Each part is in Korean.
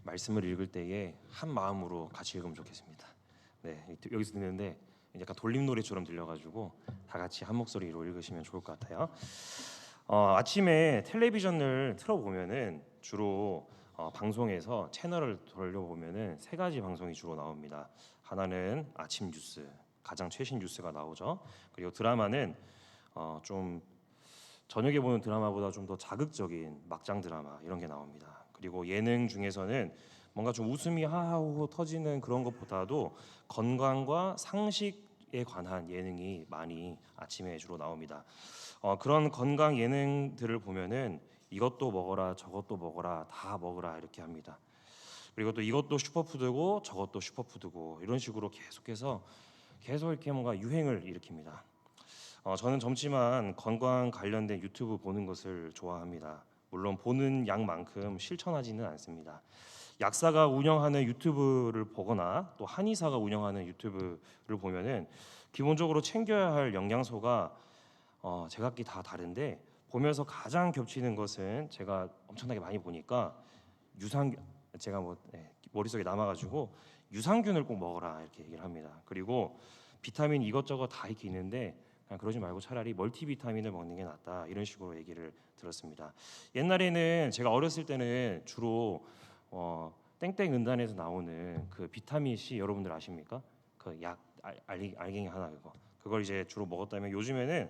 말씀을 읽을 때에 한 마음으로 같이 읽으면 좋겠습니다. 네, 여기서 듣는데 약간 돌림 노래처럼 들려가지고 다 같이 한 목소리로 읽으시면 좋을 것 같아요. 아침에 텔레비전을 틀어보면은 주로 방송에서 채널을 돌려보면은 세 가지 방송이 주로 나옵니다. 하나는 아침 뉴스, 가장 최신 뉴스가 나오죠. 그리고 드라마는 좀 저녁에 보는 드라마보다 좀 더 자극적인 막장 드라마 이런 게 나옵니다. 그리고 예능 중에서는 뭔가 좀 웃음이 하하호호 터지는 그런 것보다도 건강과 상식에 관한 예능이 많이 아침에 주로 나옵니다. 그런 건강 예능들을 보면은 이것도 먹어라 저것도 먹어라 다 먹으라 이렇게 합니다. 그리고 또 이것도 슈퍼푸드고 저것도 슈퍼푸드고 이런 식으로 계속 이렇게 뭔가 유행을 일으킵니다. 저는 젊지만 건강 관련된 유튜브 보는 것을 좋아합니다. 물론 보는 양만큼 실천하지는 않습니다. 약사가 운영하는 유튜브를 보거나 또 한의사가 운영하는 유튜브를 보면은 기본적으로 챙겨야 할 영양소가 제각기 다 다른데 보면서 가장 겹치는 것은 제가 엄청나게 많이 보니까 유산 제가 머릿속에 남아가지고 유산균을 꼭 먹어라 이렇게 얘기를 합니다. 그리고 비타민 이것저것 다 이렇게 있는데 그냥 그러지 말고 차라리 멀티비타민을 먹는 게 낫다 이런 식으로 얘기를 들었습니다. 옛날에는 제가 어렸을 때는 주로 땡땡 은단에서 나오는 그 비타민 C 여러분들 아십니까? 그 약 알갱이 하나 그걸 이제 주로 먹었다면 요즘에는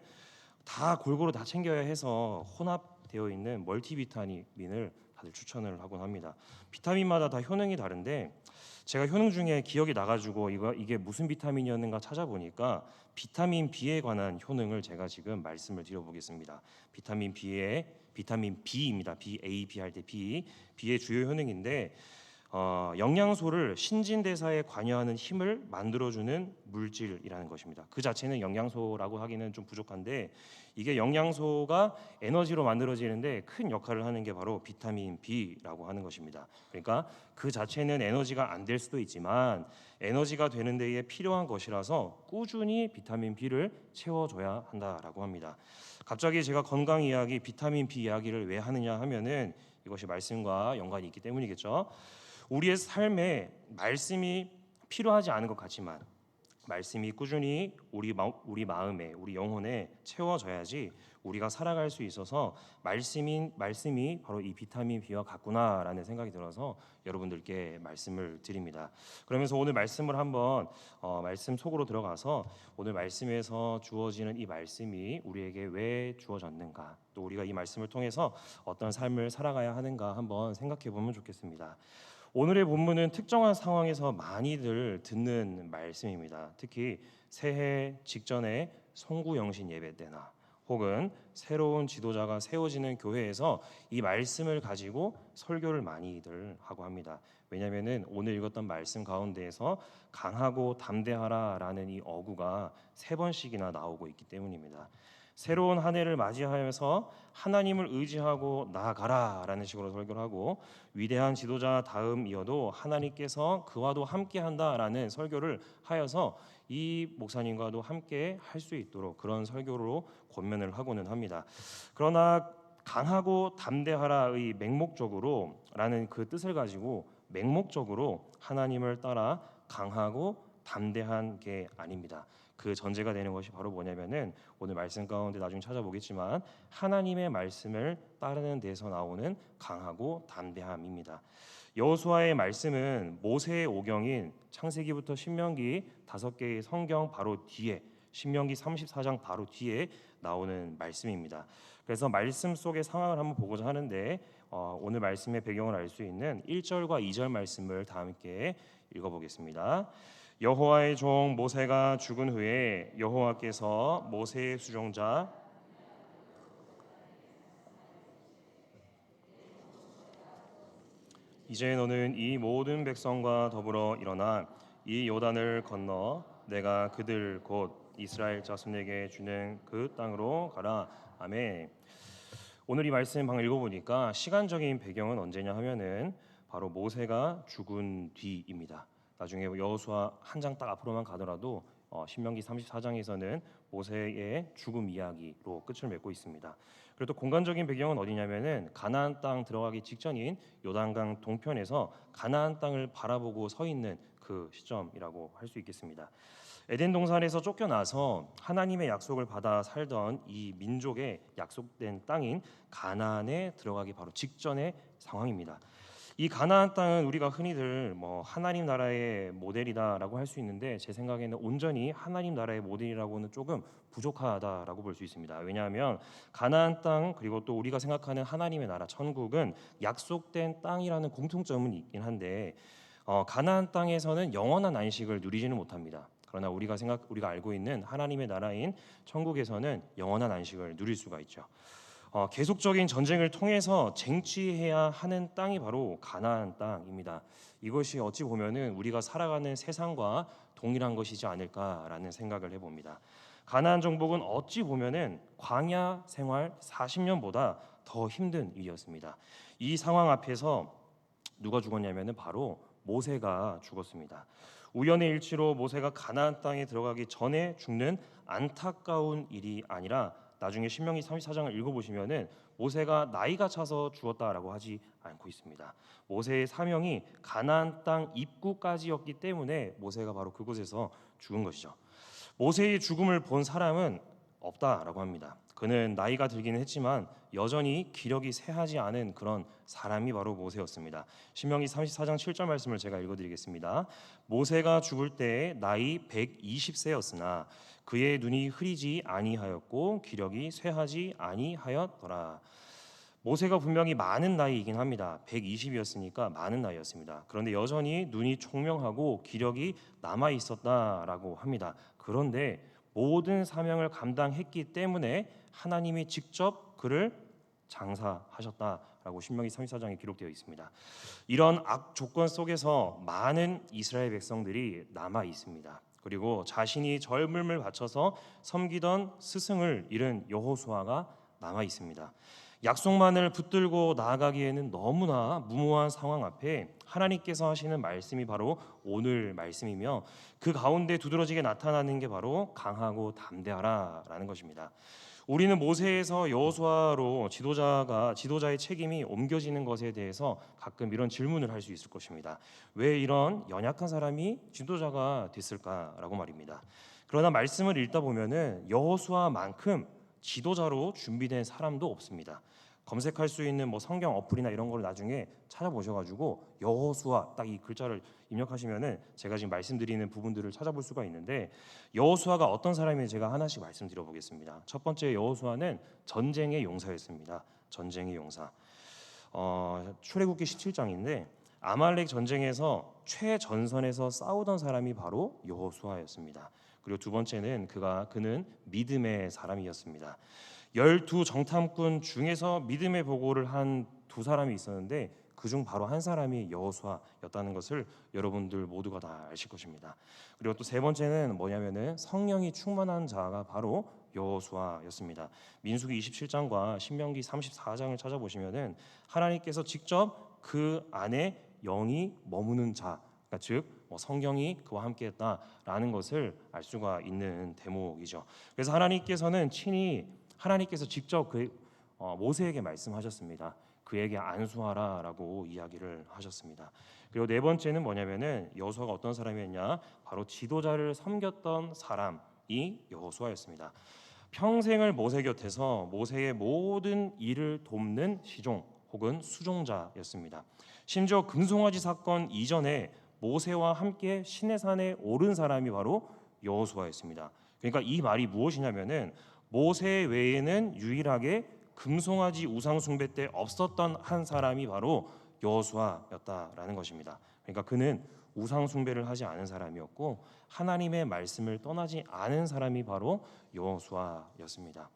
다 골고루 다 챙겨야 해서 혼합되어 있는 멀티비타민을 다들 추천을 하곤 합니다. 비타민마다 다 효능이 다른데 제가 효능 중에 기억이 나가지고 이게 무슨 비타민이었는가 찾아보니까 비타민 B에 관한 효능을 제가 지금 말씀을 드려보겠습니다. 비타민 B입니다. B 할 때 B의 주요 효능인데 영양소를 신진대사에 관여하는 힘을 만들어주는 물질이라는 것입니다. 그 자체는 영양소라고 하기는 좀 부족한데 이게 영양소가 에너지로 만들어지는데 큰 역할을 하는 게 바로 비타민 B라고 하는 것입니다. 그러니까 그 자체는 에너지가 안 될 수도 있지만 에너지가 되는 데에 필요한 것이라서 꾸준히 비타민 B를 채워줘야 한다라고 합니다. 갑자기 제가 건강 이야기, 비타민 B 이야기를 왜 하느냐 하면은 이것이 말씀과 연관이 있기 때문이겠죠. 우리의 삶에 말씀이 필요하지 않은 것 같지만 말씀이 꾸준히 우리 마음에 우리 영혼에 채워져야지 우리가 살아갈 수 있어서 말씀이 바로 이 비타민 B와 같구나라는 생각이 들어서 여러분들께 말씀을 드립니다. 그러면서 오늘 말씀을 한번 말씀 속으로 들어가서 오늘 말씀에서 주어지는 이 말씀이 우리에게 왜 주어졌는가 또 우리가 이 말씀을 통해서 어떤 삶을 살아가야 하는가 한번 생각해 보면 좋겠습니다. 오늘의 본문은 특정한 상황에서 많이들 듣는 말씀입니다. 특히 새해 직전에 송구영신 예배 때나 혹은 새로운 지도자가 세워지는 교회에서 이 말씀을 가지고 설교를 많이들 하고 합니다. 왜냐하면 오늘 읽었던 말씀 가운데에서 강하고 담대하라라는 이 어구가 3번씩이나 나오고 있기 때문입니다. 새로운 한 해를 맞이하면서 하나님을 의지하고 나아가라라는 식으로 설교를 하고 위대한 지도자 다음 이어도 하나님께서 그와도 함께한다라는 설교를 하여서 이 목사님과도 함께 할 수 있도록 그런 설교로 권면을 하고는 합니다. 그러나 강하고 담대하라의 맹목적으로라는 그 뜻을 가지고 맹목적으로 하나님을 따라 강하고 담대한 게 아닙니다. 그 전제가 되는 것이 바로 뭐냐면은 오늘 말씀 가운데 나중에 찾아보겠지만 하나님의 말씀을 따르는 데서 나오는 강하고 담대함입니다. 여호수아의 말씀은 모세의 오경인 창세기부터 신명기 5개의 성경 바로 뒤에 신명기 34장 바로 뒤에 나오는 말씀입니다. 그래서 말씀 속의 상황을 한번 보고자 하는데 오늘 말씀의 배경을 알 수 있는 1절과 2절 말씀을 다 함께 읽어보겠습니다. 여호와의 종 모세가 죽은 후에 여호와께서 모세의 수종자 이제 너는 이 모든 백성과 더불어 일어나 이 요단을 건너 내가 그들 곧 이스라엘 자손에게 주는 그 땅으로 가라. 아멘. 오늘 이 말씀 방금 읽어보니까 시간적인 배경은 언제냐 하면은 바로 모세가 죽은 뒤입니다. 나중에 여호수아 한 장 딱 앞으로만 가더라도 신명기 34장에서는 모세의 죽음 이야기로 끝을 맺고 있습니다. 그리고 또 공간적인 배경은 어디냐면은 가나안 땅 들어가기 직전인 요단강 동편에서 가나안 땅을 바라보고 서 있는 그 시점이라고 할 수 있겠습니다. 에덴 동산에서 쫓겨나서 하나님의 약속을 받아 살던 이 민족의 약속된 땅인 가나안에 들어가기 바로 직전의 상황입니다. 이 가나안 땅은 우리가 흔히들 하나님 나라의 모델이다라고 할 수 있는데, 제 생각에는 온전히 하나님 나라의 모델이라고는 조금 부족하다라고 볼 수 있습니다. 왜냐하면 가나안 땅, 그리고 또 우리가 생각하는 하나님의 나라 천국은 약속된 땅이라는 공통점은 있긴 한데, 가나안 땅에서는 영원한 안식을 누리지는 못합니다. 그러나 우리가 알고 있는 하나님의 나라인 천국에서는 영원한 안식을 누릴 수가 있죠. 계속적인 전쟁을 통해서 쟁취해야 하는 땅이 바로 가나안 땅입니다. 이것이 어찌 보면은 우리가 살아가는 세상과 동일한 것이지 않을까라는 생각을 해봅니다. 가나안 정복은 어찌 보면은 광야 생활 40년보다 더 힘든 일이었습니다. 이 상황 앞에서 누가 죽었냐면은 바로 모세가 죽었습니다. 우연의 일치로 모세가 가나안 땅에 들어가기 전에 죽는 안타까운 일이 아니라, 나중에 신명기 34장을 읽어보시면은 모세가 나이가 차서 죽었다라고 하지 않고 있습니다. 모세의 사명이 가나안 땅 입구까지였기 때문에 모세가 바로 그곳에서 죽은 것이죠. 모세의 죽음을 본 사람은 없다라고 합니다. 그는 나이가 들기는 했지만 여전히 기력이 쇠하지 않은 그런 사람이 바로 모세였습니다. 신명기 34장 7절 말씀을 제가 읽어드리겠습니다. 모세가 죽을 때 나이 120세였으나 그의 눈이 흐리지 아니하였고 기력이 쇠하지 아니하였더라. 모세가 분명히 많은 나이이긴 합니다. 120이었으니까 많은 나이였습니다. 그런데 여전히 눈이 총명하고 기력이 남아 있었다라고 합니다. 그런데 모든 사명을 감당했기 때문에 하나님이 직접 그를 장사하셨다라고 신명기 34장에 기록되어 있습니다. 이런 악 조건 속에서 많은 이스라엘 백성들이 남아 있습니다. 그리고 자신이 젊음을 바쳐서 섬기던 스승을 잃은 여호수아가 남아 있습니다. 약속만을 붙들고 나아가기에는 너무나 무모한 상황 앞에 하나님께서 하시는 말씀이 바로 오늘 말씀이며, 그 가운데 두드러지게 나타나는 게 바로 강하고 담대하라라는 것입니다. 우리는 모세에서 여호수아로 지도자의 책임이 옮겨지는 것에 대해서 가끔 이런 질문을 할 수 있을 것입니다. 왜 이런 연약한 사람이 지도자가 됐을까라고 말입니다. 그러나 말씀을 읽다 보면은 여호수아만큼 지도자로 준비된 사람도 없습니다. 검색할 수 있는 성경 어플이나 이런 걸 나중에 찾아보셔가지고 여호수아 딱 이 글자를 입력하시면은 제가 지금 말씀드리는 부분들을 찾아볼 수가 있는데, 여호수아가 어떤 사람인지 제가 하나씩 말씀드려 보겠습니다. 첫 번째, 여호수아는 전쟁의 용사였습니다. 전쟁의 용사. 출애굽기 17장인데 아말렉 전쟁에서 최전선에서 싸우던 사람이 바로 여호수아였습니다. 그리고 두 번째는 그는 믿음의 사람이었습니다. 12 정탐꾼 중에서 믿음의 보고를 한 두 사람이 있었는데 그중 바로 한 사람이 여호수아였다는 것을 여러분들 모두가 다 아실 것입니다. 그리고 또 세 번째는 뭐냐면은 성령이 충만한 자가 바로 여호수아였습니다. 민수기 27장과 신명기 34장을 찾아보시면은 하나님께서 직접 그 안에 영이 머무는 자, 그러니까 즉 성경이 그와 함께했다라는 것을 알 수가 있는 대목이죠. 그래서 하나님께서 직접 모세에게 말씀하셨습니다. 그에게 안수하라라고 이야기를 하셨습니다. 그리고 네 번째는 뭐냐면은 여호수아가 어떤 사람이었냐? 바로 지도자를 섬겼던 사람이 여호수아였습니다. 평생을 모세 곁에서 모세의 모든 일을 돕는 시종 혹은 수종자였습니다. 심지어 금송아지 사건 이전에 모세와 함께 시내산에 오른 사람이 바로 여호수아였습니다. 그러니까 이 말이 무엇이냐면은 모세 외에는 유일하게 금송아지 우상 숭배 때 없었던 한 사람이 바로 여호수아였다라는 것입니다. 그러니까 그는 우상 숭배를 하지 않은 사람이었고 하나님의 말씀을 떠나지 않은 사람이 바로 여호수아였습니다.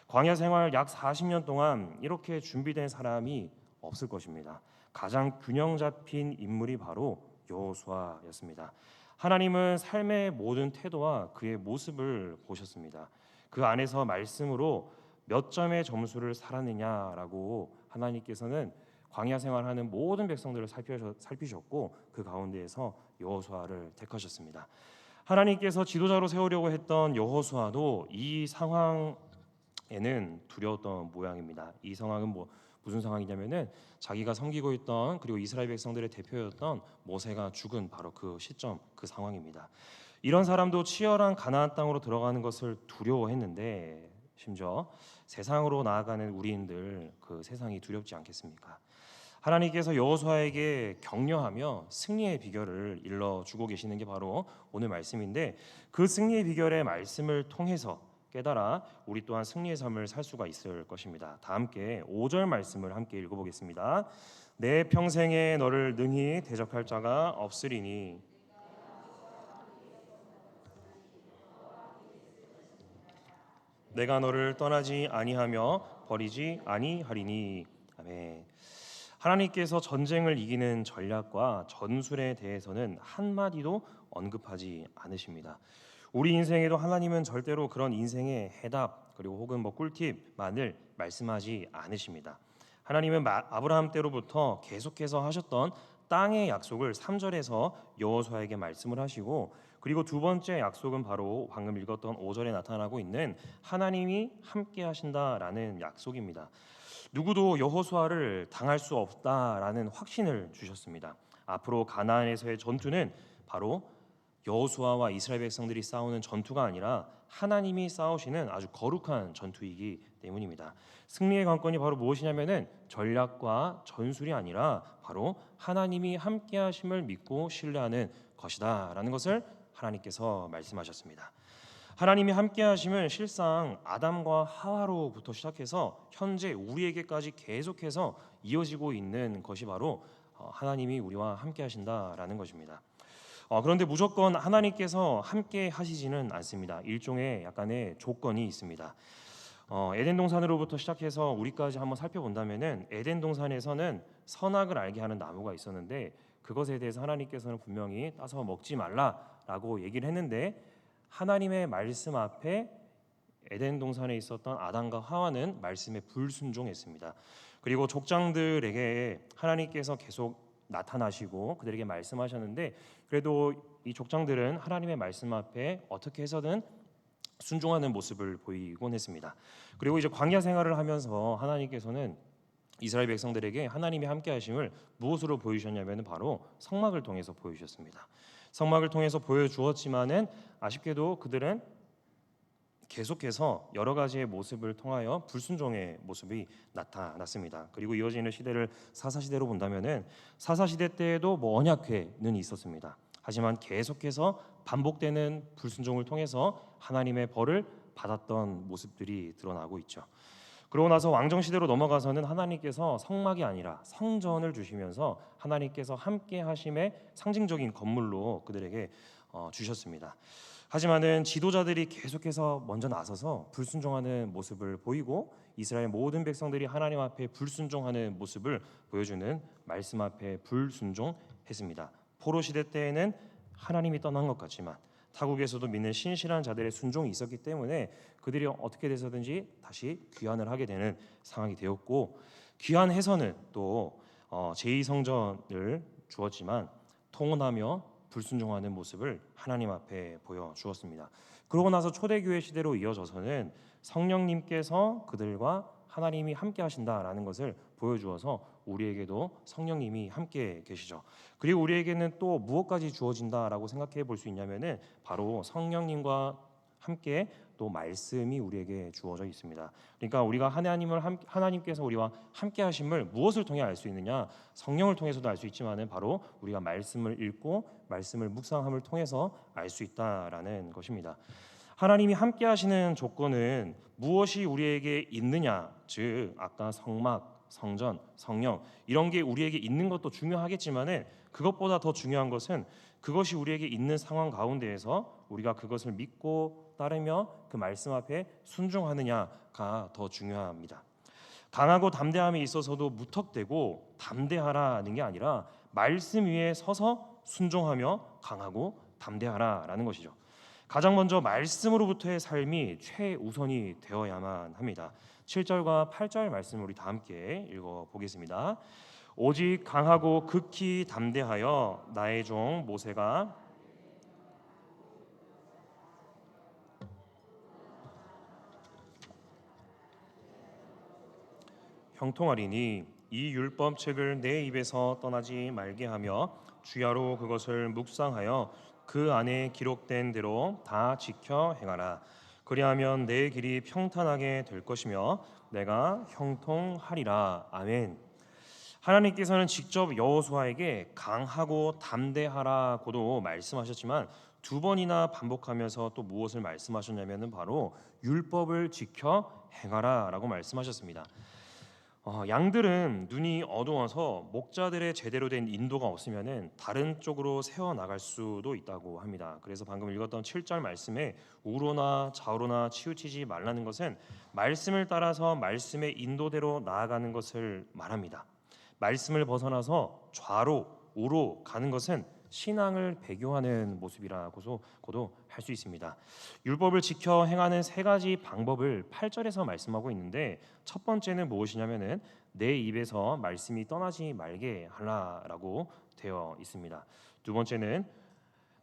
광야 생활 약 40년 동안 이렇게 준비된 사람이 없을 것입니다. 가장 균형 잡힌 인물이 바로 여호수아였습니다. 하나님은 삶의 모든 태도와 그의 모습을 보셨습니다. 그 안에서 말씀으로 몇 점의 점수를 살았느냐라고 하나님께서는 광야 생활하는 모든 백성들을 살피셨고 그 가운데에서 여호수아를 택하셨습니다. 하나님께서 지도자로 세우려고 했던 여호수아도 이 상황에는 두려웠던 모양입니다. 이 상황은 무슨 상황이냐면은 자기가 섬기고 있던 그리고 이스라엘 백성들의 대표였던 모세가 죽은 바로 그 시점, 그 상황입니다. 이런 사람도 치열한 가나안 땅으로 들어가는 것을 두려워했는데 심지어 세상으로 나아가는 우리인들 그 세상이 두렵지 않겠습니까? 하나님께서 여호수아에게 격려하며 승리의 비결을 일러주고 계시는 게 바로 오늘 말씀인데 그 승리의 비결의 말씀을 통해서 깨달아 우리 또한 승리의 삶을 살 수가 있을 것입니다. 다 함께 5절 말씀을 함께 읽어보겠습니다. 내 평생에 너를 능히 대적할 자가 없으리니 내가 너를 떠나지 아니하며 버리지 아니하리니. 아멘. 하나님께서 전쟁을 이기는 전략과 전술에 대해서는 한마디도 언급하지 않으십니다. 우리 인생에도 하나님은 절대로 그런 인생의 해답 그리고 혹은 꿀팁만을 말씀하지 않으십니다. 하나님은 아브라함 때로부터 계속해서 하셨던 땅의 약속을 3절에서 여호수아에게 말씀을 하시고 그리고 두 번째 약속은 바로 방금 읽었던 5절에 나타나고 있는 하나님이 함께 하신다라는 약속입니다. 누구도 여호수아를 당할 수 없다라는 확신을 주셨습니다. 앞으로 가나안에서의 전투는 바로 여호수아와 이스라엘 백성들이 싸우는 전투가 아니라 하나님이 싸우시는 아주 거룩한 전투이기 때문입니다. 승리의 관건이 바로 무엇이냐면은 전략과 전술이 아니라 바로 하나님이 함께 하심을 믿고 신뢰하는 것이다라는 것을 하나님께서 말씀하셨습니다. 하나님이 함께 하심은 실상 아담과 하와로부터 시작해서 현재 우리에게까지 계속해서 이어지고 있는 것이 바로 하나님이 우리와 함께 하신다라는 것입니다. 그런데 무조건 하나님께서 함께 하시지는 않습니다. 일종의 약간의 조건이 있습니다. 에덴 동산으로부터 시작해서 우리까지 한번 살펴본다면은 에덴 동산에서는 선악을 알게 하는 나무가 있었는데 그것에 대해서 하나님께서는 분명히 따서 먹지 말라라고 얘기를 했는데 하나님의 말씀 앞에 에덴 동산에 있었던 아담과 하와는 말씀에 불순종했습니다. 그리고 족장들에게 하나님께서 계속 나타나시고 그들에게 말씀하셨는데 그래도 이 족장들은 하나님의 말씀 앞에 어떻게 해서든 순종하는 모습을 보이곤 했습니다. 그리고 이제 광야 생활을 하면서 하나님께서는 이스라엘 백성들에게 하나님이 함께 하심을 무엇으로 보여주셨냐면 바로 성막을 통해서 보여주셨습니다. 성막을 통해서 보여주었지만은 아쉽게도 그들은 계속해서 여러 가지의 모습을 통하여 불순종의 모습이 나타났습니다. 그리고 이어지는 시대를 사사시대로 본다면은 사사시대 때에도 언약궤는 있었습니다. 하지만 계속해서 반복되는 불순종을 통해서 하나님의 벌을 받았던 모습들이 드러나고 있죠. 그러고 나서 왕정 시대로 넘어가서는 하나님께서 성막이 아니라 성전을 주시면서 하나님께서 함께 하심의 상징적인 건물로 그들에게 주셨습니다. 하지만은 지도자들이 계속해서 먼저 나서서 불순종하는 모습을 보이고 이스라엘 모든 백성들이 하나님 앞에 불순종하는 모습을 보여주는 말씀 앞에 불순종했습니다. 포로 시대 때에는 하나님이 떠난 것 같지만 타국에서도 믿는 신실한 자들의 순종이 있었기 때문에 그들이 어떻게 돼서든지 다시 귀환을 하게 되는 상황이 되었고 귀환해서는 또 제2성전을 주었지만 통혼하며 불순종하는 모습을 하나님 앞에 보여주었습니다. 그러고 나서 초대교회 시대로 이어져서는 성령님께서 그들과 하나님이 함께 하신다라는 것을 보여주어서 우리에게도 성령님이 함께 계시죠. 그리고 우리에게는 또 무엇까지 주어진다라고 생각해 볼 수 있냐면은 바로 성령님과 함께 또 말씀이 우리에게 주어져 있습니다. 그러니까 우리가 하나님께서 우리와 함께 하심을 무엇을 통해 알 수 있느냐? 성령을 통해서도 알 수 있지만은 바로 우리가 말씀을 읽고 말씀을 묵상함을 통해서 알 수 있다라는 것입니다. 하나님이 함께 하시는 조건은 무엇이 우리에게 있느냐? 즉 아까 성막, 성전, 성령 이런 게 우리에게 있는 것도 중요하겠지만은 그것보다 더 중요한 것은 그것이 우리에게 있는 상황 가운데에서 우리가 그것을 믿고 따르며 그 말씀 앞에 순종하느냐가 더 중요합니다. 강하고 담대함에 있어서도 무턱대고 담대하라는 게 아니라 말씀 위에 서서 순종하며 강하고 담대하라라는 것이죠. 가장 먼저 말씀으로부터의 삶이 최우선이 되어야만 합니다. 7절과 8절 말씀을 우리 다 함께 읽어보겠습니다. 오직 강하고 극히 담대하여 나의 종 모세가 형통하리니 이 율법책을 내 입에서 떠나지 말게 하며 주야로 그것을 묵상하여 그 안에 기록된 대로 다 지켜 행하라. 그리하면 내 길이 평탄하게 될 것이며 내가 형통하리라. 아멘. 하나님께서는 직접 여호수아에게 강하고 담대하라고도 말씀하셨지만 두 번이나 반복하면서 또 무엇을 말씀하셨냐면은 바로 율법을 지켜 행하라라고 말씀하셨습니다. 양들은 눈이 어두워서 목자들의 제대로 된 인도가 없으면은 다른 쪽으로 세워 나갈 수도 있다고 합니다. 그래서 방금 읽었던 7절 말씀에 우로나 좌우로나 치우치지 말라는 것은 말씀을 따라서 말씀의 인도대로 나아가는 것을 말합니다. 말씀을 벗어나서 좌로 우로 가는 것은 신앙을 배교하는 모습이라고도 할 수 있습니다. 율법을 지켜 행하는 세 가지 방법을 8절에서 말씀하고 있는데 첫 번째는 무엇이냐면은 내 입에서 말씀이 떠나지 말게 하라라고 되어 있습니다. 두 번째는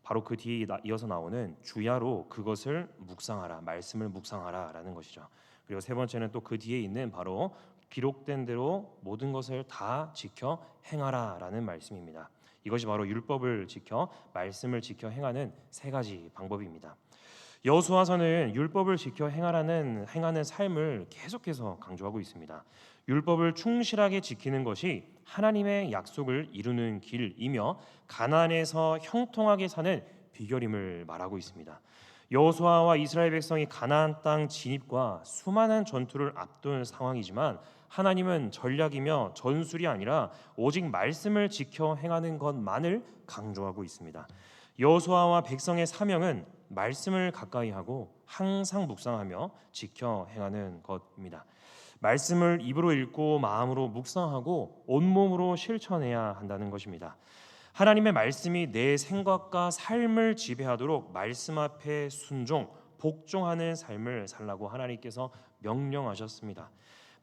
바로 그 뒤에 이어서 나오는 주야로 그것을 묵상하라, 말씀을 묵상하라라는 것이죠. 그리고 세 번째는 또 그 뒤에 있는 바로 기록된 대로 모든 것을 다 지켜 행하라라는 말씀입니다. 이것이 바로 율법을 지켜 말씀을 지켜 행하는 세 가지 방법입니다. 여호수아서는 율법을 지켜 행하는 삶을 계속해서 강조하고 있습니다. 율법을 충실하게 지키는 것이 하나님의 약속을 이루는 길이며 가나안에서 형통하게 사는 비결임을 말하고 있습니다. 여호수아와 이스라엘 백성이 가나안 땅 진입과 수많은 전투를 앞둔 상황이지만 하나님은 전략이며 전술이 아니라 오직 말씀을 지켜 행하는 것만을 강조하고 있습니다. 여호수아와 백성의 사명은 말씀을 가까이 하고 항상 묵상하며 지켜 행하는 것입니다. 말씀을 입으로 읽고 마음으로 묵상하고 온몸으로 실천해야 한다는 것입니다. 하나님의 말씀이 내 생각과 삶을 지배하도록 말씀 앞에 순종, 복종하는 삶을 살라고 하나님께서 명령하셨습니다.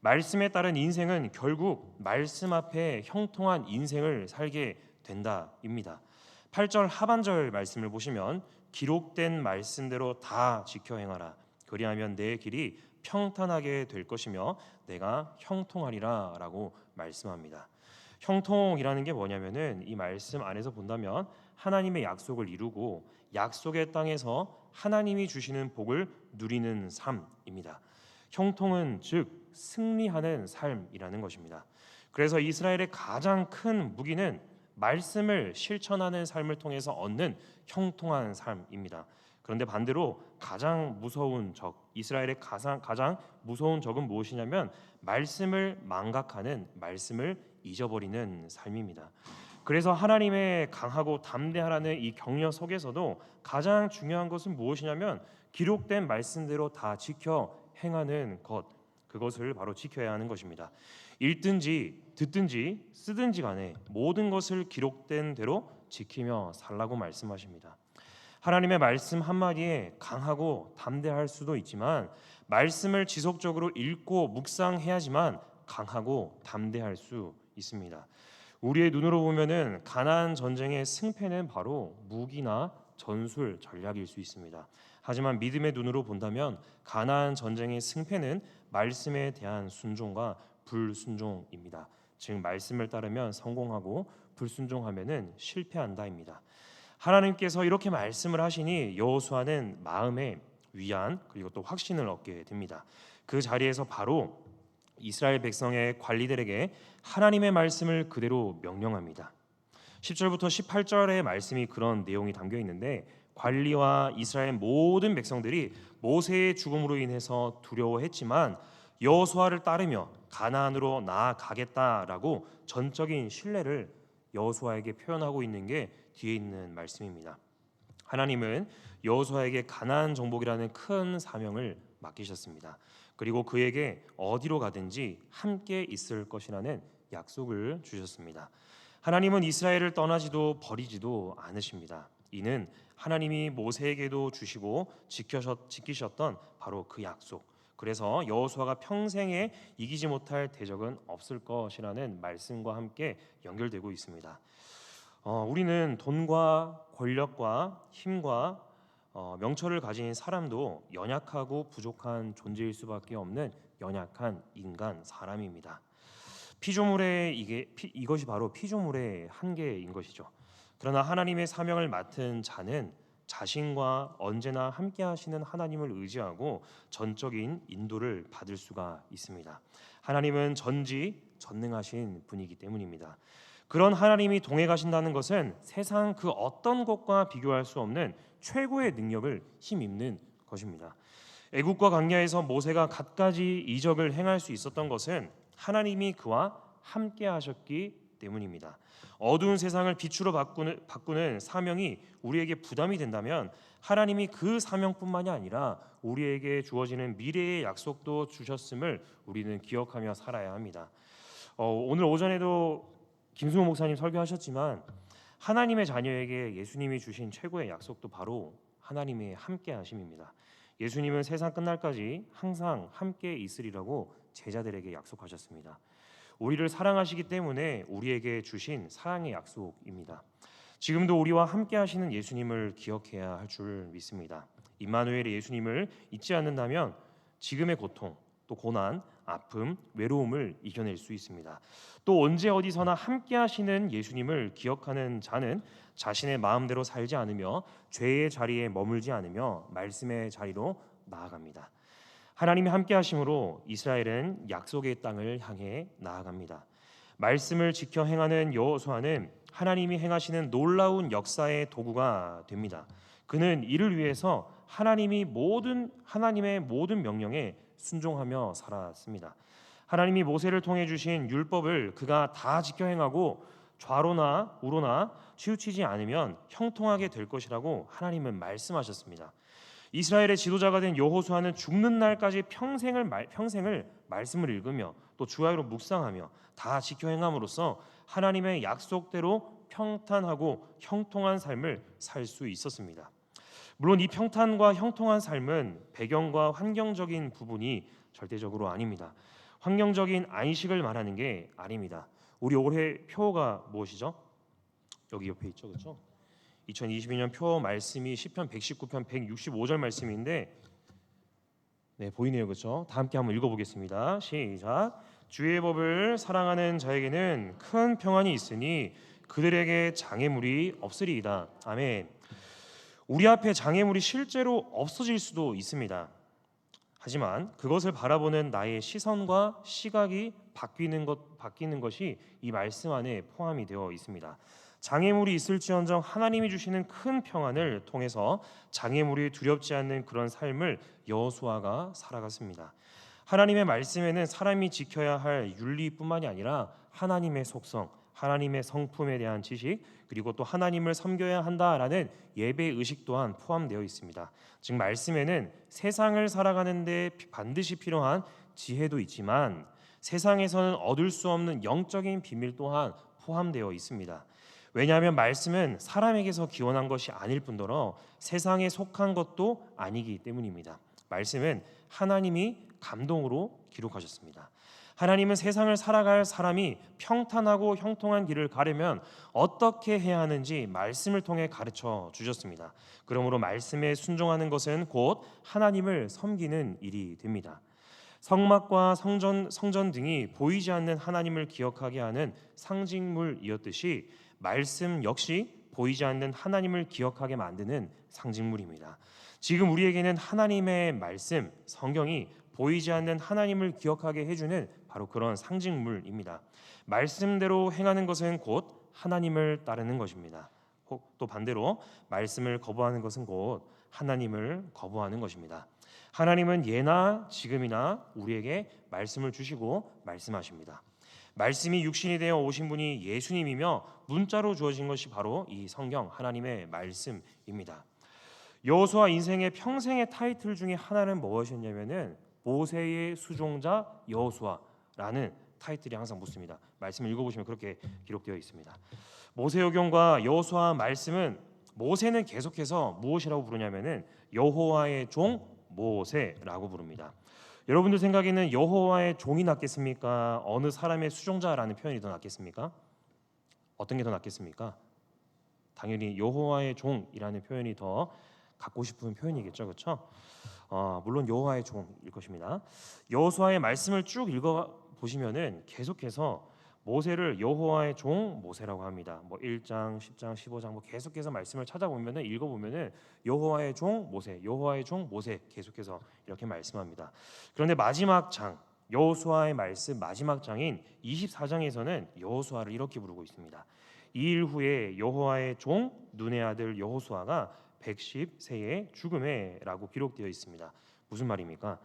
말씀에 따른 인생은 결국 말씀 앞에 형통한 인생을 살게 된다입니다. 8절 하반절 말씀을 보시면 기록된 말씀대로 다 지켜 행하라. 그리하면 내 길이 평탄하게 될 것이며 내가 형통하리라 라고 말씀합니다. 형통이라는 게 뭐냐면은 이 말씀 안에서 본다면 하나님의 약속을 이루고 약속의 땅에서 하나님이 주시는 복을 누리는 삶입니다. 형통은 즉 승리하는 삶이라는 것입니다. 그래서 이스라엘의 가장 큰 무기는 말씀을 실천하는 삶을 통해서 얻는 형통한 삶입니다. 그런데 반대로 가장 무서운 적, 이스라엘의 가장 무서운 적은 무엇이냐면 말씀을 망각하는, 말씀을 잊어버리는 삶입니다. 그래서 하나님의 강하고 담대하라는 이 격려 속에서도 가장 중요한 것은 무엇이냐면 기록된 말씀대로 다 지켜 행하는 것, 그것을 바로 지켜야 하는 것입니다. 읽든지 듣든지 쓰든지 간에 모든 것을 기록된 대로 지키며 살라고 말씀하십니다. 하나님의 말씀 한마디에 강하고 담대할 수도 있지만 말씀을 지속적으로 읽고 묵상해야지만 강하고 담대할 수 있습니다. 우리의 눈으로 보면은 가나안 전쟁의 승패는 바로 무기나 전술 전략일 수 있습니다. 하지만 믿음의 눈으로 본다면 가나안 전쟁의 승패는 말씀에 대한 순종과 불순종입니다. 즉 말씀을 따르면 성공하고 불순종하면은 실패한다입니다. 하나님께서 이렇게 말씀을 하시니 여호수아는 마음에 위안 그리고 또 확신을 얻게 됩니다. 그 자리에서 바로 이스라엘 백성의 관리들에게 하나님의 말씀을 그대로 명령합니다. 10절부터 18절의 말씀이 그런 내용이 담겨 있는데 관리와 이스라엘 모든 백성들이 모세의 죽음으로 인해서 두려워했지만 여호수아를 따르며 가나안으로 나아가겠다라고 전적인 신뢰를 여호수아에게 표현하고 있는 게 뒤에 있는 말씀입니다. 하나님은 여호수아에게 가나안 정복이라는 큰 사명을 맡기셨습니다. 그리고 그에게 어디로 가든지 함께 있을 것이라는 약속을 주셨습니다. 하나님은 이스라엘을 떠나지도 버리지도 않으십니다. 이는 하나님이 모세에게도 주시고 지키셨던 바로 그 약속. 그래서 여호수아가 평생에 이기지 못할 대적은 없을 것이라는 말씀과 함께 연결되고 있습니다. 우리는 돈과 권력과 힘과 명철을 가진 사람도 연약하고 부족한 존재일 수밖에 없는 연약한 인간 사람입니다. 이것이 바로 피조물의 한계인 것이죠. 그러나 하나님의 사명을 맡은 자는 자신과 언제나 함께 하시는 하나님을 의지하고 전적인 인도를 받을 수가 있습니다. 하나님은 전지전능하신 분이기 때문입니다. 그런 하나님이 동해 가신다는 것은 세상 그 어떤 것과 비교할 수 없는 최고의 능력을 힘입는 것입니다. 애국과 광야에서 모세가 갖가지 이적을 행할 수 있었던 것은 하나님이 그와 함께 하셨기 때문입니다. 어두운 세상을 빛으로 바꾸는 사명이 우리에게 부담이 된다면 하나님이 그 사명뿐만이 아니라 우리에게 주어지는 미래의 약속도 주셨음을 우리는 기억하며 살아야 합니다. 오늘 오전에도 김승호 목사님 설교하셨지만 하나님의 자녀에게 예수님이 주신 최고의 약속도 바로 하나님의 함께 하심입니다. 예수님은 세상 끝날까지 항상 함께 있으리라고 제자들에게 약속하셨습니다. 우리를 사랑하시기 때문에 우리에게 주신 사랑의 약속입니다. 지금도 우리와 함께 하시는 예수님을 기억해야 할 줄 믿습니다. 임마누엘의 예수님을 잊지 않는다면 지금의 고통, 또 고난, 아픔, 외로움을 이겨낼 수 있습니다. 또 언제 어디서나 함께 하시는 예수님을 기억하는 자는 자신의 마음대로 살지 않으며 죄의 자리에 머물지 않으며 말씀의 자리로 나아갑니다. 하나님이 함께 하심으로 이스라엘은 약속의 땅을 향해 나아갑니다. 말씀을 지켜 행하는 여호수아는 하나님이 행하시는 놀라운 역사의 도구가 됩니다. 그는 이를 위해서 하나님의 모든 명령에 순종하며 살았습니다. 하나님이 모세를 통해 주신 율법을 그가 다 지켜 행하고 좌로나 우로나 치우치지 않으면 형통하게 될 것이라고 하나님은 말씀하셨습니다. 이스라엘의 지도자가 된 여호수아는 죽는 날까지 평생을 말씀을 읽으며 또 주야로 묵상하며 다 지켜 행함으로써 하나님의 약속대로 평탄하고 형통한 삶을 살 수 있었습니다. 물론 이 평탄과 형통한 삶은 배경과 환경적인 부분이 절대적으로 아닙니다. 환경적인 안식을 말하는 게 아닙니다. 우리 올해 표가 무엇이죠? 여기 옆에 있죠, 그렇죠? 2022년 표 말씀이 시편 119편 165절 말씀인데, 네, 보이네요, 그렇죠? 다 함께 한번 읽어보겠습니다. 시작. 주의 법을 사랑하는 자에게는 큰 평안이 있으니 그들에게 장애물이 없으리이다. 아멘. 우리 앞에 장애물이 실제로 없어질 수도 있습니다. 하지만 그것을 바라보는 나의 시선과 시각이 바뀌는 것이 이 말씀 안에 포함이 되어 있습니다. 장애물이 있을지언정 하나님이 주시는 큰 평안을 통해서 장애물이 두렵지 않는 그런 삶을 여호수아가 살아갔습니다. 하나님의 말씀에는 사람이 지켜야 할 윤리뿐만이 아니라 하나님의 속성, 하나님의 성품에 대한 지식, 그리고 또 하나님을 섬겨야 한다라는 예배 의식 또한 포함되어 있습니다. 즉 말씀에는 세상을 살아가는 데 반드시 필요한 지혜도 있지만 세상에서는 얻을 수 없는 영적인 비밀 또한 포함되어 있습니다. 왜냐하면 말씀은 사람에게서 기원한 것이 아닐 뿐더러 세상에 속한 것도 아니기 때문입니다. 말씀은 하나님이 감동으로 기록하셨습니다. 하나님은 세상을 살아갈 사람이 평탄하고 형통한 길을 가려면 어떻게 해야 하는지 말씀을 통해 가르쳐 주셨습니다. 그러므로 말씀에 순종하는 것은 곧 하나님을 섬기는 일이 됩니다. 성막과 성전 등이 보이지 않는 하나님을 기억하게 하는 상징물이었듯이 말씀 역시 보이지 않는 하나님을 기억하게 만드는 상징물입니다. 지금 우리에게는 하나님의 말씀, 성경이 보이지 않는 하나님을 기억하게 해주는 바로 그런 상징물입니다. 말씀대로 행하는 것은 곧 하나님을 따르는 것입니다. 혹 또 반대로 말씀을 거부하는 것은 곧 하나님을 거부하는 것입니다. 하나님은 예나 지금이나 우리에게 말씀을 주시고 말씀하십니다. 말씀이 육신이 되어 오신 분이 예수님이며 문자로 주어진 것이 바로 이 성경 하나님의 말씀입니다. 여호수아 인생의 평생의 타이틀 중에 하나는 무엇이었냐면은 모세의 수종자 여호수아라는 타이틀이 항상 붙습니다. 말씀을 읽어보시면 그렇게 기록되어 있습니다. 모세오경과 여호수아 말씀은 모세는 계속해서 무엇이라고 부르냐면은 여호와의 종 모세라고 부릅니다. 여러분들 생각에는 여호와의 종이 낫겠습니까? 어느 사람의 수종자라는 표현이 더 낫겠습니까? 어떤 게 더 낫겠습니까? 당연히 여호와의 종이라는 표현이 더 갖고 싶은 표현이겠죠, 그렇죠? 물론 여호와의 종일 것입니다. 여호수아의 말씀을 쭉 읽어 보시면은 계속해서 모세를 여호와의 종 모세라고 합니다. 1장, 10장, 15장 계속해서 말씀을 찾아보면은 읽어보면은 여호와의 종 모세, 여호와의 종 모세 계속해서 이렇게 말씀합니다. 그런데 마지막 장 여호수아의 말씀 마지막 장인 24장에서는 여호수아를 이렇게 부르고 있습니다. 이 일 후에 여호와의 종 눈의 아들 여호수아가 110세에 죽음에라고 기록되어 있습니다. 무슨 말입니까?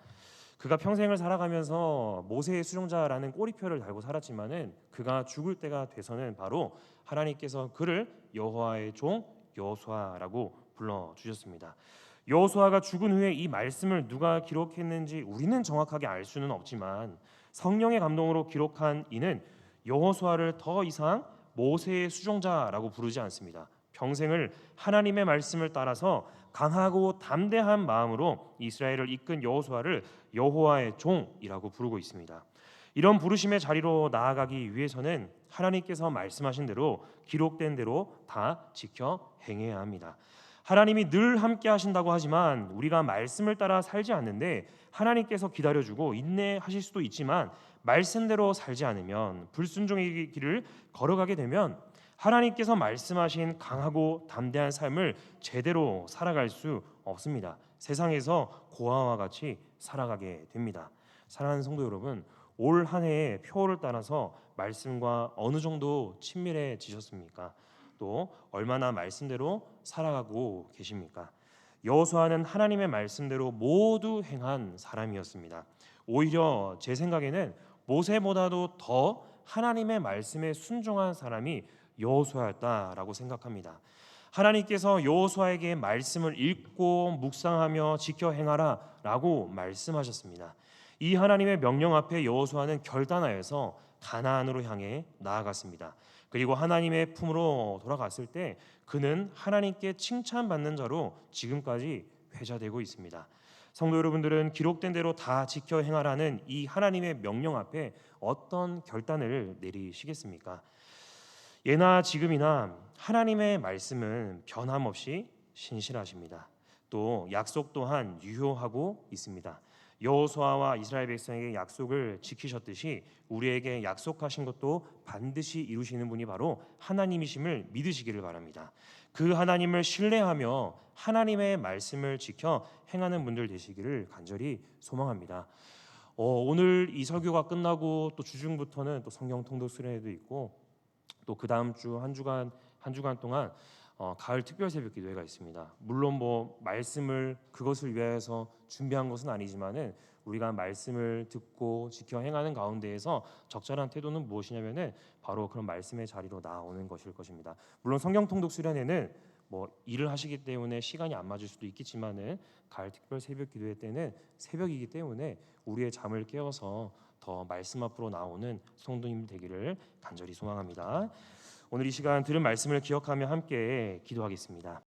그가 평생을 살아가면서 모세의 수종자라는 꼬리표를 달고 살았지만은 그가 죽을 때가 돼서는 바로 하나님께서 그를 여호와의 종 여호수아라고 불러 주셨습니다. 여호수아가 죽은 후에 이 말씀을 누가 기록했는지 우리는 정확하게 알 수는 없지만 성령의 감동으로 기록한 이는 여호수아를 더 이상 모세의 수종자라고 부르지 않습니다. 평생을 하나님의 말씀을 따라서 강하고 담대한 마음으로 이스라엘을 이끈 여호수아를 여호와의 종이라고 부르고 있습니다. 이런 부르심의 자리로 나아가기 위해서는 하나님께서 말씀하신 대로 기록된 대로 다 지켜 행해야 합니다. 하나님이 늘 함께 하신다고 하지만 우리가 말씀을 따라 살지 않는데 하나님께서 기다려주고 인내하실 수도 있지만 말씀대로 살지 않으면 불순종의 길을 걸어가게 되면 하나님께서 말씀하신 강하고 담대한 삶을 제대로 살아갈 수 없습니다. 세상에서 고아와 같이 살아가게 됩니다. 사랑하는 성도 여러분, 올 한 해의 표를 따라서 말씀과 어느 정도 친밀해지셨습니까? 또 얼마나 말씀대로 살아가고 계십니까? 여호수아는 하나님의 말씀대로 모두 행한 사람이었습니다. 오히려 제 생각에는 모세보다도 더 하나님의 말씀에 순종한 사람이 여호수아였다라고 생각합니다. 하나님께서 여호수아에게 말씀을 읽고 묵상하며 지켜 행하라라고 말씀하셨습니다. 이 하나님의 명령 앞에 여호수아는 결단하여서 가나안으로 향해 나아갔습니다. 그리고 하나님의 품으로 돌아갔을 때 그는 하나님께 칭찬받는 자로 지금까지 회자되고 있습니다. 성도 여러분들은 기록된 대로 다 지켜 행하라는 이 하나님의 명령 앞에 어떤 결단을 내리시겠습니까? 예나 지금이나 하나님의 말씀은 변함없이 신실하십니다. 또 약속 또한 유효하고 있습니다. 여호수아와 이스라엘 백성에게 약속을 지키셨듯이 우리에게 약속하신 것도 반드시 이루시는 분이 바로 하나님이심을 믿으시기를 바랍니다. 그 하나님을 신뢰하며 하나님의 말씀을 지켜 행하는 분들 되시기를 간절히 소망합니다. 오늘 이 설교가 끝나고 또 주중부터는 또 성경 통독 수련회도 있고 또 그 다음 주 한 주간 동안 가을 특별 새벽 기도회가 있습니다. 물론 말씀을 그것을 위하여서 준비한 것은 아니지만은 우리가 말씀을 듣고 지켜 행하는 가운데에서 적절한 태도는 무엇이냐면은 바로 그런 말씀의 자리로 나오는 것일 것입니다. 물론 성경 통독 수련회는 일을 하시기 때문에 시간이 안 맞을 수도 있겠지만은 가을 특별 새벽 기도회 때는 새벽이기 때문에 우리의 잠을 깨워서 더 말씀 앞으로 나오는 성도님 되기를 간절히 소망합니다. 오늘 이 시간 들은 말씀을 기억하며 함께 기도하겠습니다.